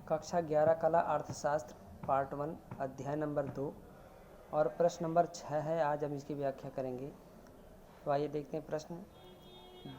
कक्षा 11 कला अर्थशास्त्र पार्ट 1 अध्याय नंबर 2 और प्रश्न नंबर 6 है। आज हम इसकी व्याख्या करेंगे। तो आइए देखते हैं प्रश्न।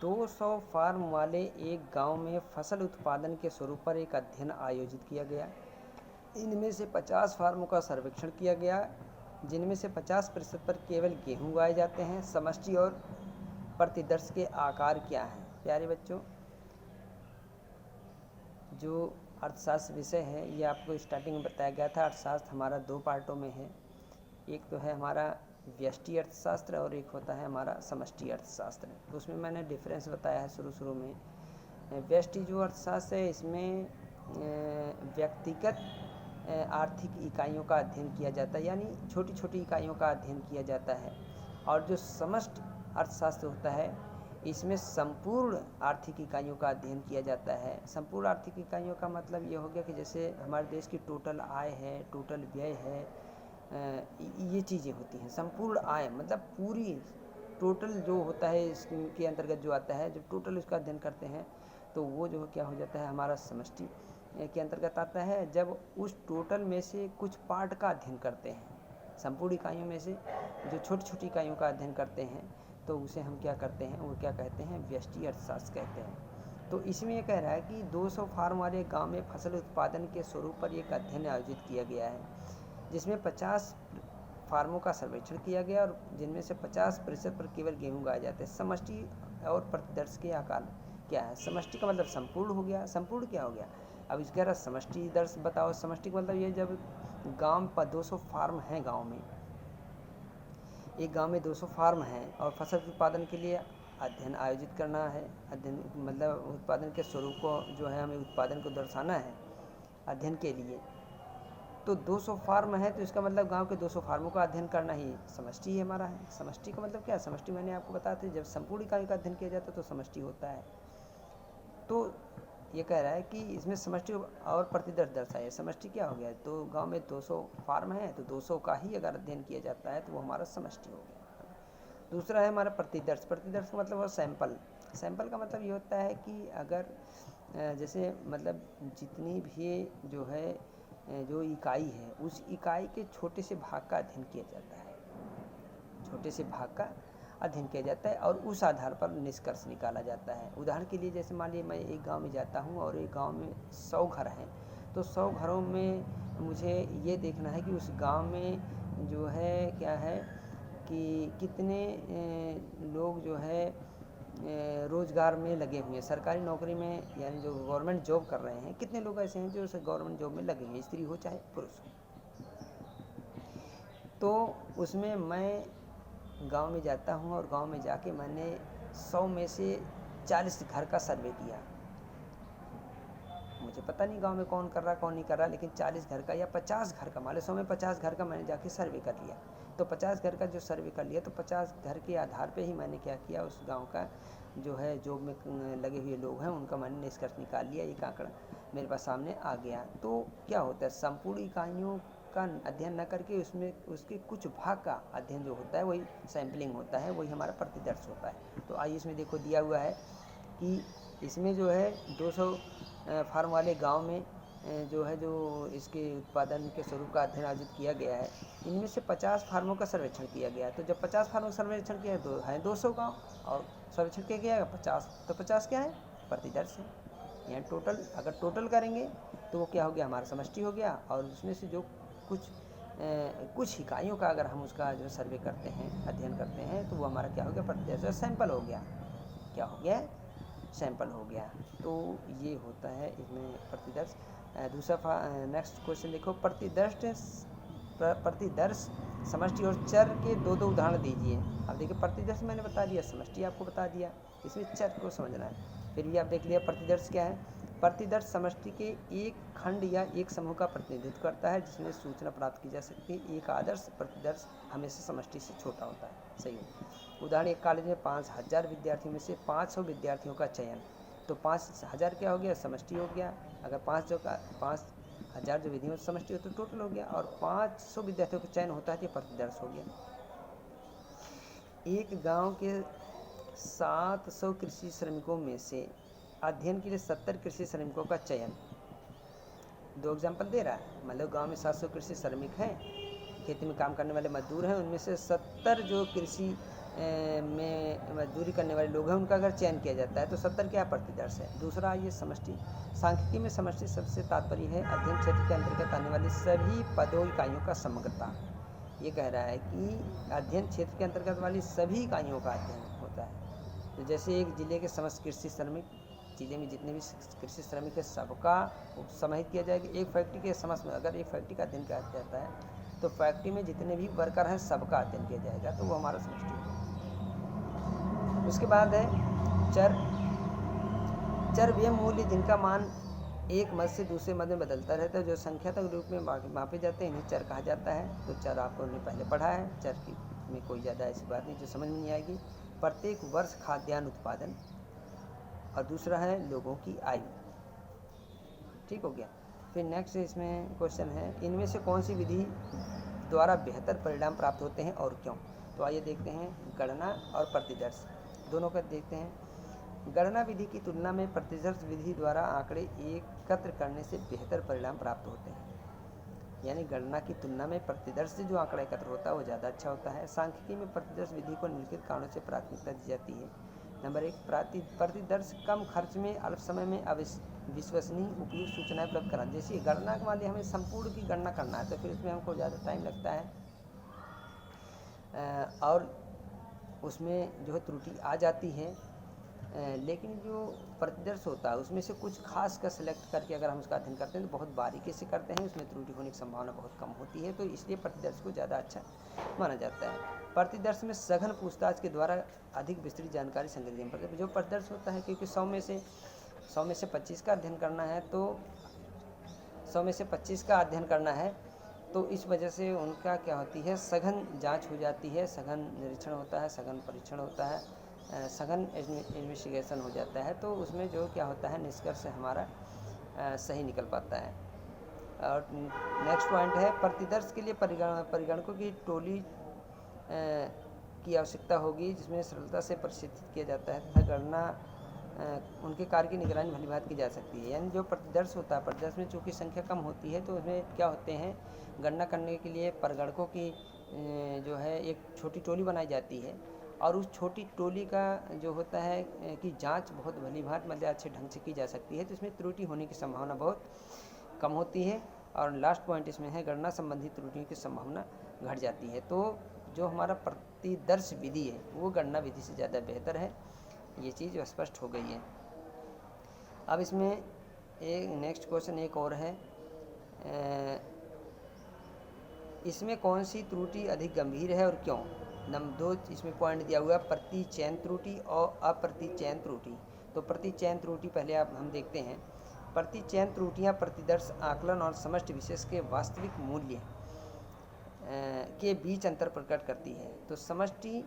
200 फार्म वाले एक गांव में फसल उत्पादन के स्वरूप पर एक अध्ययन आयोजित किया गया। इनमें से 50 फार्मों का सर्वेक्षण किया गया, जिनमें से 50% पर केवल गेहूं उगाए जाते हैं। समष्टि और प्रतिदर्श के आकार क्या हैं? प्यारे बच्चों, जो अर्थशास्त्र विषय है ये आपको स्टार्टिंग में बताया गया था। अर्थशास्त्र हमारा 2 पार्टों में है। एक तो है हमारा व्यष्टि अर्थशास्त्र और एक होता है हमारा समष्टि अर्थशास्त्र। तो उसमें मैंने डिफरेंस बताया है शुरू में। व्यष्टि जो अर्थशास्त्र है इसमें व्यक्तिगत आर्थिक इकाइयों का अध्ययन किया जाता है, यानी छोटी छोटी इकाइयों का अध्ययन किया जाता है। और जो समष्टि अर्थशास्त्र होता है इसमें संपूर्ण आर्थिक इकाइयों का अध्ययन किया जाता है। संपूर्ण आर्थिक इकाइयों का मतलब ये हो गया कि जैसे हमारे देश की टोटल आय है, टोटल व्यय है, ये चीज़ें होती हैं। संपूर्ण आय मतलब पूरी टोटल जो होता है इसके अंतर्गत जो आता है, जब टोटल उसका अध्ययन करते हैं तो वो जो क्या हो जाता है हमारा समष्टि के अंतर्गत आता है। जब उस टोटल में से कुछ पार्ट का अध्ययन करते हैं, संपूर्ण इकाइयों में से जो छोटी छोटी इकाइयों का अध्ययन करते हैं तो उसे हम क्या करते हैं, वो क्या कहते हैं, व्यष्टि अर्थशास्त्र कहते हैं। तो इसमें ये कह रहा है कि 200 फार्म वाले गांव में फसल उत्पादन के स्वरूप पर एक अध्ययन आयोजित किया गया है, जिसमें 50 फार्मों का सर्वेक्षण किया गया और जिनमें से 50% पर केवल गेहूं उगाए जाते हैं। समष्टि और प्रतिदर्श के आकार क्या है? समष्टि का मतलब संपूर्ण हो गया। संपूर्ण क्या हो गया? अब इस कह रहा समष्टि दर्श बताओ। समष्टि का मतलब ये जब गांव पर 200 फार्म हैं, गांव में एक गांव में 200 फार्म हैं और फसल उत्पादन के लिए अध्ययन आयोजित करना है। अध्ययन मतलब उत्पादन के स्वरूप को जो है हमें उत्पादन को दर्शाना है अध्ययन के लिए। तो 200 फार्म है तो इसका मतलब गांव के 200 फार्मों का अध्ययन करना ही समष्टि ही हमारा है। समष्टि का मतलब क्या है? समष्टि मैंने आपको बताया था, जब संपूर्ण इकाई का अध्ययन किया जाता है तो समष्टि होता है। तो ये कह रहा है कि इसमें समष्टि और प्रतिदर्श दर्शाए। समष्टि क्या हो गया? तो गांव में 200 फार्म है तो 200 का ही अगर अध्ययन किया जाता है तो वो हमारा समष्टि हो गया। दूसरा है हमारा प्रतिदर्श। प्रतिदर्श का मतलब वो सैंपल। सैंपल का मतलब ये होता है कि अगर जैसे मतलब जितनी भी जो है जो इकाई है उस इकाई के छोटे से भाग का अध्ययन किया जाता है। छोटे से भाग का अध्ययन किया जाता है और उस आधार पर निष्कर्ष निकाला जाता है। उदाहरण के लिए जैसे मान लीजिए मैं एक गांव में जाता हूं और एक गांव में 100 घर हैं, तो 100 घरों में मुझे ये देखना है कि उस गांव में जो है क्या है कि कितने लोग जो है रोज़गार में लगे हुए हैं, सरकारी नौकरी में, यानी जो गवर्नमेंट जॉब कर रहे हैं, कितने लोग ऐसे हैं जो गवर्नमेंट जॉब में लगे हुए हैं, स्त्री हो चाहे पुरुष हो। तो उसमें मैं गांव में जाता हूं और गांव में जाके मैंने 100 में से 40 घर का सर्वे किया। मुझे पता नहीं गांव में कौन कर रहा कौन नहीं कर रहा, लेकिन 40 घर का या 50 घर का, मान लो 100 में 50 घर का मैंने जाके सर्वे कर लिया। तो 50 घर का जो सर्वे कर लिया तो 50 घर के आधार पे ही मैंने क्या किया, उस गांव का जो है जॉब में लगे हुए लोग हैं उनका मैंने निष्कर्ष निकाल लिया। एक आंकड़ा मेरे पास सामने आ गया। तो क्या होता है, संपूर्ण इकाइयों का अध्ययन न करके उसमें उसके कुछ भाग का अध्ययन जो होता है वही सैम्पलिंग होता है, वही हमारा प्रतिदर्श होता है। तो आइए इसमें देखो दिया हुआ है कि इसमें जो है 200 फार्म वाले गांव में जो है जो इसके उत्पादन के स्वरूप का अध्ययन आयोजित किया गया है, इनमें से 50 फार्मों का सर्वेक्षण किया गया। तो जब 50 फार्मों का सर्वेक्षण किया तो है 200 गाँव और सर्वेक्षण किया गया 50, तो 50 क्या है? प्रतिदर्श है। यहाँ टोटल अगर टोटल करेंगे तो वो क्या हो गया, हमारा समष्टि हो गया। और उसमें से जो कुछ इकाइयों का अगर हम उसका जो सर्वे करते हैं, अध्ययन करते हैं, तो वो हमारा क्या हो गया, प्रतिदर्श, सैंपल हो गया। क्या हो गया? सैंपल हो गया। तो ये होता है इसमें प्रतिदर्श। दूसरा नेक्स्ट क्वेश्चन देखो। प्रतिदर्श समष्टि और चर के दो उदाहरण दीजिए। अब देखिए प्रतिदर्श मैंने बता दिया, समष्टि आपको बता दिया, इसमें चर को समझना है। फिर भी आप देख लिया प्रतिदर्श क्या है। प्रतिदर्श समष्टि के एक खंड या एक समूह का प्रतिनिधित्व करता है जिसमें सूचना प्राप्त की जा सकती है। एक आदर्श प्रतिदर्श हमेशा समष्टि से छोटा होता है। सही है। उदाहरण, एक कॉलेज में 5000 विद्यार्थियों में से 500 विद्यार्थियों का चयन, तो 5000 क्या हो गया, समष्टि हो गया। अगर 5000 जो विधियों समष्टि हो तो टोटल हो गया, और 500 विद्यार्थियों का चयन होता है तो प्रतिदर्श हो गया। एक गांव के 700 कृषि श्रमिकों में से अध्ययन के लिए 70 कृषि श्रमिकों का चयन, दो एग्जाम्पल दे रहा है। मतलब गांव में 700 कृषि श्रमिक हैं, खेती में काम करने वाले मजदूर हैं, उनमें से 70 जो कृषि में मजदूरी करने वाले लोग हैं उनका अगर चयन किया जाता है तो 70 क्या प्रतिदर्श है। दूसरा ये समष्टि। सांख्यिकी में समष्टि सबसे तात्पर्य है अध्ययन क्षेत्र के अंतर्गत आने वाली सभी पदों इकाइयों का समग्रता। ये कह रहा है कि अध्ययन क्षेत्र के अंतर्गत वाली सभी इकाइयों का अध्ययन होता है। तो जैसे एक जिले के समस्त कृषि श्रमिक, जिले में जितने भी कृषि श्रमिक है सबका समाहित किया जाएगा। एक फैक्ट्री के समस्त में अगर एक फैक्ट्री का अध्ययन किया जाता है तो फैक्ट्री में जितने भी वर्कर हैं सबका अध्ययन किया जाएगा, तो वो हमारा समष्टि है। उसके बाद है चर। चर वे मूल्य जिनका मान एक मद से दूसरे मद में बदलता रहता है, जो संख्यात्मक रूप में मापे जाते हैं, इन्हें चर कहा जाता है। तो चर आपको हमने पहले पढ़ा है, चर की में कोई ज़्यादा ऐसी बात नहीं जो समझ में नहीं आएगी। प्रत्येक वर्ष खाद्यान्न उत्पादन, और दूसरा है लोगों की आयु। ठीक हो गया। फिर नेक्स्ट इसमें क्वेश्चन है, इनमें से कौन सी विधि द्वारा बेहतर परिणाम प्राप्त होते हैं और क्यों। तो आइए देखते हैं, गणना और प्रतिदर्श दोनों का देखते हैं। गणना विधि की तुलना में प्रतिदर्श विधि द्वारा आंकड़े एकत्र करने से बेहतर परिणाम प्राप्त होते हैं। यानी गणना की तुलना में प्रतिदर्श से जो आंकड़ा एकत्र होता है वो ज़्यादा अच्छा होता है। सांख्यिकी में प्रतिदर्श विधि को निम्नलिखित कारणों से प्राथमिकता दी जाती है। नंबर 1, प्रतिदर्श कम खर्च में अल्प समय में विश्वसनीय उपयुक्त सूचनाएं उपलब्ध कराना। जैसे गणना के मान लिया हमें संपूर्ण की गणना करना है तो फिर इसमें हमको ज़्यादा टाइम लगता है, और उसमें जो है त्रुटि आ जाती है। लेकिन जो प्रतिदर्श होता है उसमें से कुछ खास का सिलेक्ट करके अगर हम उसका अध्ययन करते हैं तो बहुत बारीकी से करते हैं, उसमें त्रुटि होने की संभावना बहुत कम होती है, तो इसलिए प्रतिदर्श को ज़्यादा अच्छा माना जाता है। प्रतिदर्श में सघन पूछताछ के द्वारा अधिक विस्तृत जानकारी संग्रहित करते हैं। जो प्रतिदर्श होता है क्योंकि 100 में से 25 का अध्ययन करना है, तो 100 में से 25 का अध्ययन करना है, तो इस वजह से उनका क्या होती है, सघन जांच हो जाती है, सघन निरीक्षण होता है, सघन परीक्षण होता है, सघन इन्वेस्टिगेशन हो जाता है, तो उसमें जो क्या होता है निष्कर्ष हमारा सही निकल पाता है। और नेक्स्ट पॉइंट है, प्रतिदर्श के लिए परिगणकों की टोली की आवश्यकता होगी जिसमें सरलता से प्रशिक्षित किया जाता है तथा गणना उनके कार्य की निगरानी भली भांति की जा सकती है। यानी जो प्रतिदर्श होता है, प्रतिदर्श में चूँकि संख्या कम होती है तो उसमें क्या होते हैं, गणना करने के लिए परिगणकों की जो है एक छोटी टोली बनाई जाती है, और उस छोटी टोली का जो होता है कि जांच बहुत भली भांति मतलब अच्छे ढंग से की जा सकती है, तो इसमें त्रुटि होने की संभावना बहुत कम होती है। और लास्ट पॉइंट इसमें है, गणना संबंधी त्रुटियों की संभावना घट जाती है। तो जो हमारा प्रतिदर्श विधि है वो गणना विधि से ज़्यादा बेहतर है, ये चीज़ स्पष्ट हो गई है। अब इसमें एक नेक्स्ट क्वेश्चन एक और है, इसमें कौन सी त्रुटि अधिक गंभीर है और क्यों। नंबर 2 इसमें पॉइंट दिया हुआ है, प्रतिचयन त्रुटि और अप्रतिचयन त्रुटि। तो प्रतिचयन त्रुटि पहले हम देखते हैं। प्रतिचयन त्रुटियां प्रतिदर्श आकलन और समष्टि विशेष के वास्तविक मूल्य के बीच अंतर प्रकट करती है। तो समष्टि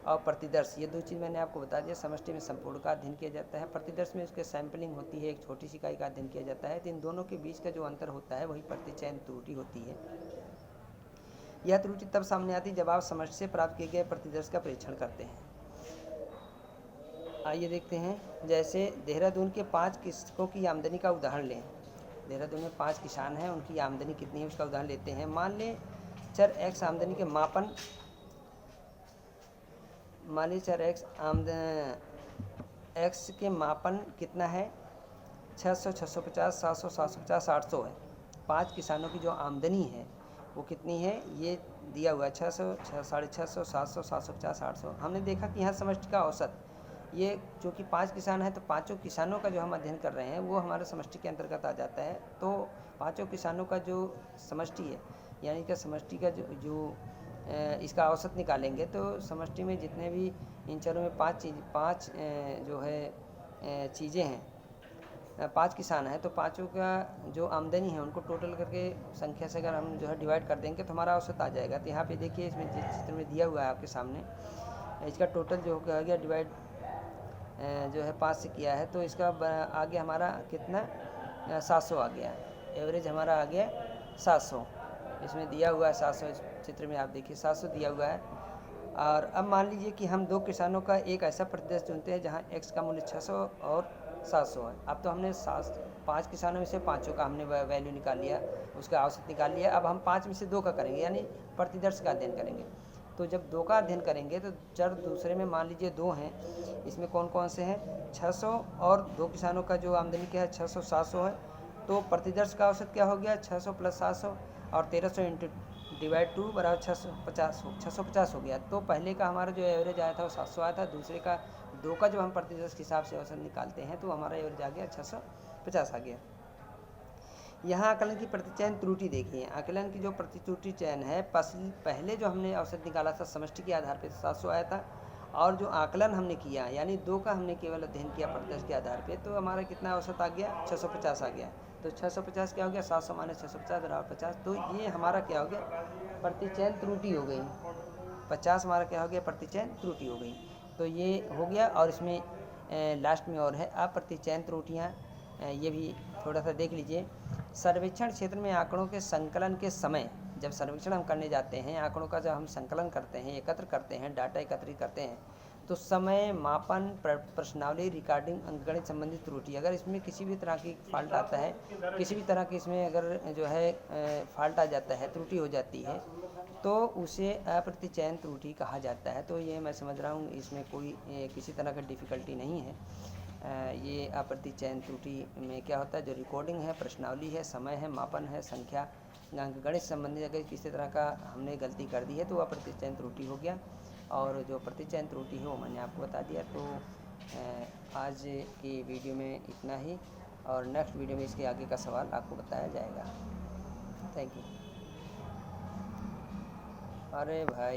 और प्रतिदर्श ये दो चीज़ मैंने आपको बता दिया। समष्टि में संपूर्ण का अध्ययन किया जाता है, प्रतिदर्श में उसके सैंपलिंग होती है, एक छोटी सी इकाई का अध्ययन किया जाता है। तो इन दोनों के बीच का जो अंतर होता है वही प्रतिचयन त्रुटि होती है। यह त्रुटि तब सामने आती है जब आप समष्टि से प्राप्त किए गए प्रतिदर्श का परीक्षण करते हैं। आइए देखते हैं, जैसे देहरादून के 5 कृषकों की आमदनी का उदाहरण लें। देहरादून में 5 किसान हैं, उनकी आमदनी कितनी है उसका उदाहरण लेते हैं। मान लें चर x आमदनी के मापन, मान लीजिए चर x के मापन कितना है, 600, 650, 700, 750, 800 है। 5 किसानों की जो आमदनी है वो कितनी है, ये दिया हुआ है 600, 650, 700, 750, 800। हमने देखा कि यहाँ समष्टि का औसत, ये चूँकि 5 किसान हैं तो पाँचों किसानों का जो हम अध्ययन कर रहे हैं वो हमारे समष्टि के अंतर्गत आ जाता है। तो पाँचों किसानों का जो समष्टि है, यानी कि समष्टि का जो इसका औसत निकालेंगे तो समष्टि में जितने भी इन चरों में 5 जो है चीज़ें हैं, 5 किसान हैं, तो पाँचों का जो आमदनी है उनको टोटल करके संख्या से अगर हम जो है डिवाइड कर देंगे तो हमारा औसत आ जाएगा। तो यहाँ पे देखिए इसमें जिस चित्र में दिया हुआ है आपके सामने, इसका टोटल जो हो गया डिवाइड जो है 5 से किया है, तो इसका आ गया हमारा कितना, 700 आ गया। एवरेज हमारा आ गया 700, इसमें दिया हुआ है 700, इस चित्र में आप देखिए 700 दिया हुआ है। और अब मान लीजिए कि हम 2 किसानों का एक ऐसा प्रतिदर्श चुनते हैं जहां x का मूल्य 600 और 700 है। अब तो हमने 5 किसानों में से 5 का हमने वैल्यू निकाल लिया, उसका औसत निकाल लिया। अब हम 5 में से 2 का करेंगे, यानी प्रतिदर्श का अध्ययन करेंगे। तो जब 2 का अध्ययन करेंगे तो चर दूसरे में मान लीजिए 2 हैं, इसमें कौन कौन से हैं, 600 और 2 किसानों का जो आमदनी क्या है 600 700 है। तो प्रतिदर्श का औसत क्या हो गया, 600 प्लस 700 और 1300 इंटू डिवाइड 2 बराबर 650 हो गया। तो पहले का हमारा जो एवरेज आया था वो 700 आया था, दूसरे का 2 का जब हम प्रतिदर्श के हिसाब से औसत निकालते हैं तो हमारा एवरेज आ गया 650 आ गया। यहाँ आकलन की प्रतिचयन त्रुटि देखिए। आकलन की जो त्रुटि चयन है, पहले जो हमने औसत निकाला था समष्टि के आधार पर 700 आया था, और जो आकलन हमने किया यानी 2 का हमने केवल अध्ययन किया प्रतिदर्श के आधार पे, तो हमारा कितना औसत आ गया, 650 आ गया। तो 650 क्या हो गया, 700 माइनस 650 बराबर 50। तो ये हमारा क्या हो गया, प्रतिचयन त्रुटि हो गई। 50 हमारा क्या हो गया, प्रतिचयन त्रुटि हो गई। तो ये हो गया। और इसमें लास्ट में और है अप्रतिचयन त्रुटियाँ, ये भी थोड़ा सा देख लीजिए। सर्वेक्षण क्षेत्र में आंकड़ों के संकलन के समय, जब सर्वेक्षण हम करने जाते हैं, आंकड़ों का जब हम संकलन करते हैं, एकत्र करते हैं, डाटा एकत्रित करते हैं, तो समय, मापन, प्रश्नावली, रिकॉर्डिंग, अंकगणित संबंधित त्रुटि, अगर इसमें किसी भी तरह की फॉल्ट आता है, किसी भी तरह की इसमें अगर जो है फॉल्ट आ जाता है, त्रुटि हो जाती है, तो उसे अप्रतिचयन त्रुटि कहा जाता है। तो ये मैं समझ रहा हूँ इसमें कोई किसी तरह का डिफ़िकल्टी नहीं है। ये अप्रतिचयन त्रुटि में क्या होता है, जो रिकॉर्डिंग है, प्रश्नावली है, समय है, मापन है, संख्या, अंकगणित संबंधी अगर किसी तरह का हमने गलती कर दी है तो वह प्रतिचयन त्रुटि हो गया। और जो प्रतिचयन त्रुटि है वो मैंने आपको बता दिया। तो आज की वीडियो में इतना ही, और नेक्स्ट वीडियो में इसके आगे का सवाल आपको बताया जाएगा। Thank you. अरे भाई।